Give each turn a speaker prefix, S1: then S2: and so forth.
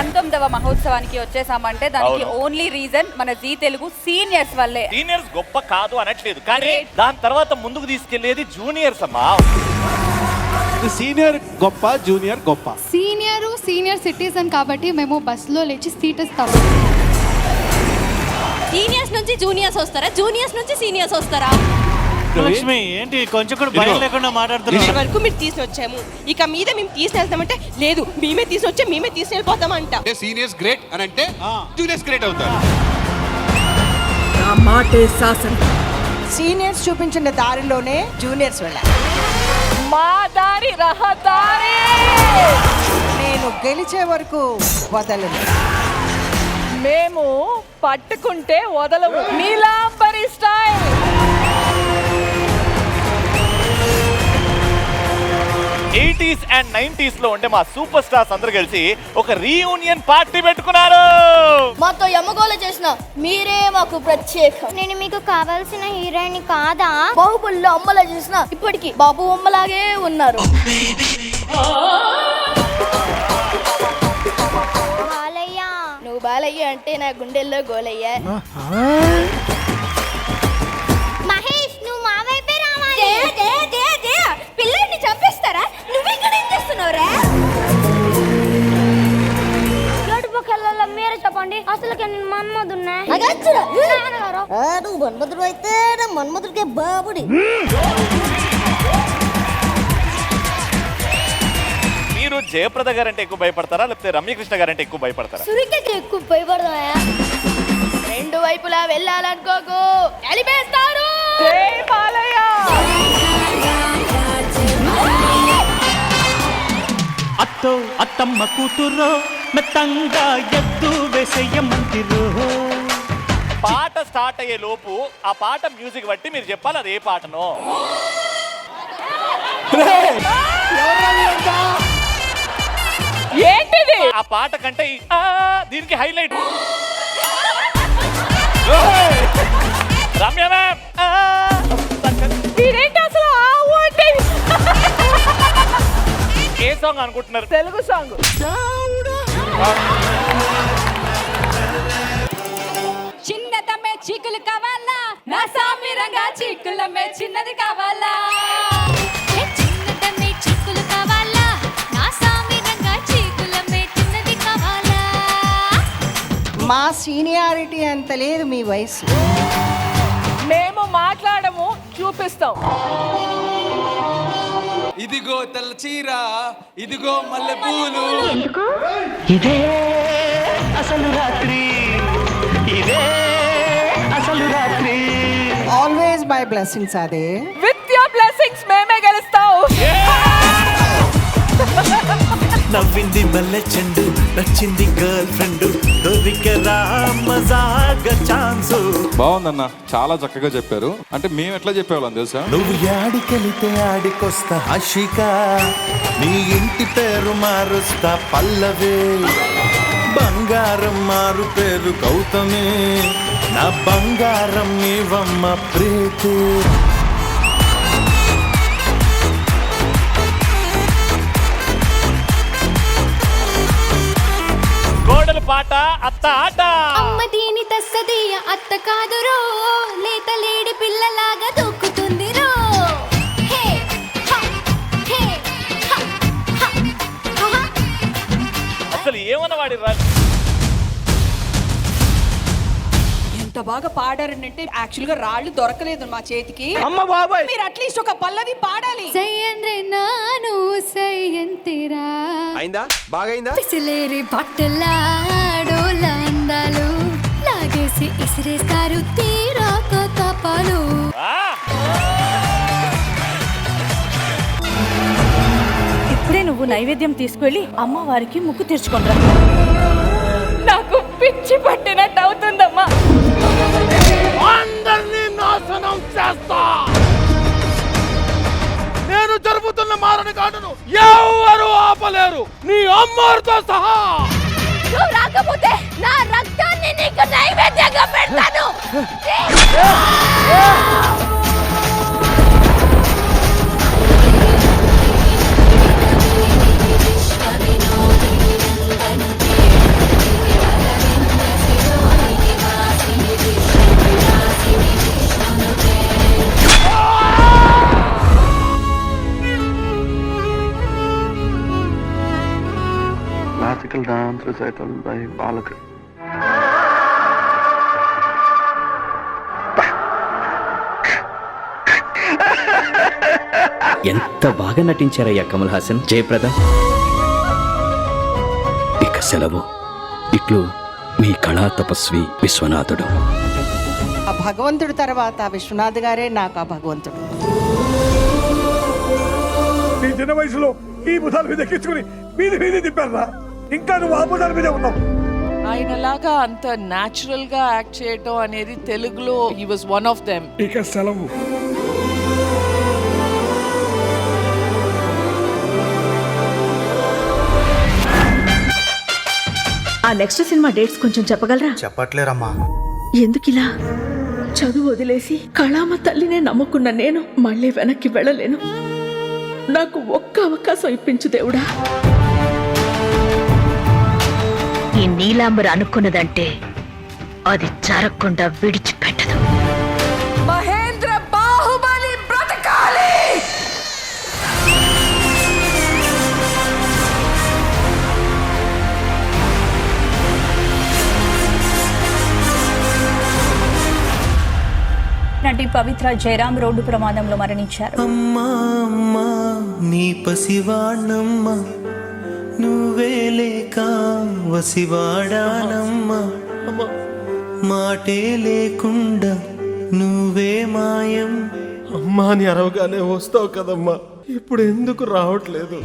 S1: 19వ మహోత్సవానికి వచ్చేసామంటే దానికి only reason మన జీ తెలుగు సీనియర్స్ వల్లే.
S2: సీనియర్స్ గొప్ప కాదు అనట్లేదు, కానీ దాని తర్వాత ముందుకు తీసుకెళ్లేది జూనియర్స్ అమ్మా.
S3: సీనియర్ గొప్ప, జూనియర్ గొప్ప.
S4: సీనియర్ సిటిజన్ కాబట్టి మేము బస్సులో లేచి సీట్ ఇస్తాము.
S5: సీనియర్స్ నుంచి జూనియర్స్ వస్తారా, జూనియర్స్ నుంచి సీనియర్స్ వస్తారా?
S6: లక్ష్మి ఏంటి కొంచెం కూడా భయం లేకుండా మాట్లాడుతున్నారు.
S7: వరకు మీరు తీసుకొని వచ్చాము, ఇక మీద మేము తీసుకెళ్తామంటే లేదు, మేమే తీసుకొచ్చా మేమే తీసుకెళ్ళిపోతామంట.
S8: సీనియర్స్ గ్రేట్ అని అంటే జూనియర్స్ గ్రేట్ అవుతారు.
S9: నా మాటే శాసనం.
S7: సీనియర్స్ చూపించిన దారిలోనే జూనియర్స్ వెళ్ళాలి.
S1: మా దారి రహదారి.
S7: నేను గెలిచే వరకు వదలను.
S1: మేము పట్టుకుంటే వదలము. Neelambari style.
S2: Eighties and 90s లో ఉండే మా సూపర్ స్టార్స్ అందరూ కలిసి ఒక రీయూనియన్ పార్టీ పెట్టుకున్నారు.
S5: మాతో యమగోళ చేసిన మీరే మాకు ప్రత్యేకం.
S10: నేను మీకు కావాల్సిన హీరోయిన్ కాదా?
S5: బాహుబలిలో అమ్మలా చేసిన ఇప్పటికి బాబు అమ్మలాగే ఉన్నారు.
S10: బాలయ్య.
S5: నువ్వు బాలయ్య అంటే నా గుండెల్లో గోలయ్య.
S10: మహేష్, నువ్వు మా వైపే రావాలి.
S5: పిల్లల్ని చంపేస్తారా? నువ్వు ఇక్కడ ఏం చేస్తున్నావురా?
S10: ఏడుపుకెళ్ళ మీరే చెప్పండి, అసలు నేను మన్మధున్నా?
S5: నువ్వు మన్మధుడు అయితే నా మన్మధుడికే బాబుడి.
S2: మీరు జయప్రద గారంటే ఎక్కువ భయపడతారా, లేకపోతే రమ్యకృష్ణ గారంటే ఎక్కువ భయపడతారా?
S5: సురికకి ఎక్కువ భయపడదా? రెండు వైపులా వెళ్ళాలనుకోకు, కలిపేస్తారు.
S6: అత్తో అత్తమ్మ కూతురో మెత్తంగా ఎత్తు వేసేయమంటిరో.
S2: పాట స్టార్ట్ అయ్యే లోపు ఆ పాట మ్యూజిక్ బట్టి మీరు చెప్పాలి అది ఏ పాటనో.
S1: ఏంటిది?
S2: ఆ పాట కంటే దీనికి హైలైట్. రమ్య మ్యామ్
S1: మీరేంటి అసలు
S2: ఏ సాంగ్ అనుకుంటున్నారు?
S1: తెలుగు సాంగ్. చిన్నదమ్మే చీకులు కావాలా, నా సామిరంగా చీకులమ్మే చిన్నది కావాలా.
S10: చిన్నదమ్మే చిక్కులు కావాలా, నా సామిరంగా చీకులమ్మే చిన్నది కావాలా.
S7: మా సీనియారిటీ అంత లేదు మీ వయసు.
S1: మేము మాట్లాడము, చూపిస్తాం.
S8: ఇదిగో తెల్ల చీర, ఇదిగో మల్లె పూలు.
S6: ఇదే అసలు రాత్రి, ఇదే అసలు రాత్రి.
S7: ఆల్వేస్ మై బ్లెస్సింగ్స్ అదే.
S1: విత్ యువర్ బ్లెస్సింగ్స్ మేమే గెలుస్తాం.
S6: నవ్వింది మల్లె చెండు, నచ్చింది గర్ల్ ఫ్రెండ్, దొరికరా మజాగా ఛాన్సు.
S11: బాగుందన్న, చాలా చక్కగా చెప్పారు. అంటే మేము ఎట్లా చెప్పేవాళ్ళం తెలుసా?
S12: నువ్వు యాడికెళితే ఆడికొస్తా హషిక, నీ ఇంటి పేరు మారుస్తా పల్లవే, బంగారం మారు పేరు గౌతమి, నా బంగారం నీవమ్మ ప్రీతి.
S2: కోడలు పాట, అత్త ఆట.
S10: అమ్మ దీని తస్సదీయ అత్త కాదురో, లేత లేడి పిల్లలాగా దూకుతుంది రో.
S2: అసలు ఏమన్నా వాడి
S9: ఎంత బాగా పాడారంటే యాక్చువల్ గా రాళ్ళు దొరకలేదు మా చేతికి.
S3: అమ్మ బాబాయ్,
S9: మీరు అట్లీస్ట్ ఒక పల్లవి పాడాలి.
S4: సయ్యంద్రే నాను సయ్యంతిరా,
S8: అయిందా? బాగైందా?
S4: పిసిలేరి బట్టలాడోల అందాలు లాగేసి ఇసిరేస్తారు తీరాక తపాలు.
S1: ఇప్పుడే నువ్వు నైవేద్యం తీసుకువెళ్ళి అమ్మవారికి ముక్కు తీర్చుకుంటా. నాకు పిచ్చి పట్టినట్టు అవుతుందమ్మా.
S3: అందరినీ నాశనం చేస్తా. నేను జరుపుతున్న మారని కాటును ఎవరు ఆపలేరు, నీ అమ్మతో సహా.
S5: నువ్వు రాకపోతే నా రక్తాన్ని నీకు నైవేద్యంగా పెడతాను.
S3: Special dance recital by Balak.
S13: ఎంత బాగా నటించారయ్యా కమల్ హాసన్, జయప్రద. ఇక సెలవు. ఇట్లు మీ కళా తపస్వి విశ్వనాథుడు.
S7: ఆ భగవంతుడి తర్వాత విశ్వనాథ్ గారే నాకు ఆ భగవంతుడు.
S3: నీ చిన్న వయసులో ఈ బుధాల మీద ఎక్కించుకుని వీధి వీధి తిప్పారా, ఇంకా నువ్వు ఆ బుధాల మీదే ఉన్నావు.
S9: ఆయనలాగా అంత న్యాచురల్ గా యాక్ట్ చేయటం అనేది తెలుగులో he was one of them.
S3: ఇక సెలవు.
S5: ఆ నెక్స్ట్ సినిమా డేట్స్ కొంచెం చెప్పగలరా?
S12: చెప్పట్లేరమ్మా.
S5: ఎందుకిలా? చదువు వదిలేసి కళామ తల్లినే నమ్ముకున్న నేను మళ్ళీ వెనక్కి వెళ్ళలేను. నాకు ఒక్క అవకాశం ఇప్పించు దేవుడా. ఈ నీలాంబర్ అనుకున్నదంటే అది జరగకుండా విడిచిపెట్టదు.
S9: మహేంద్ర బాహుబలి బ్రతకాలి.
S5: నటి పవిత్ర జయరాం రోడ్డు ప్రమాదంలో మరణించారు.
S12: అమ్మా అమ్మా నీ పసివాణమ్మ, నువ్వే లేక వసివాడానమ్మా, మాటే లేకుండా నువ్వే మాయం.
S3: అమ్మా అని అరవగానే వస్తావు కదమ్మా, ఇప్పుడు ఎందుకు రావట్లేదు?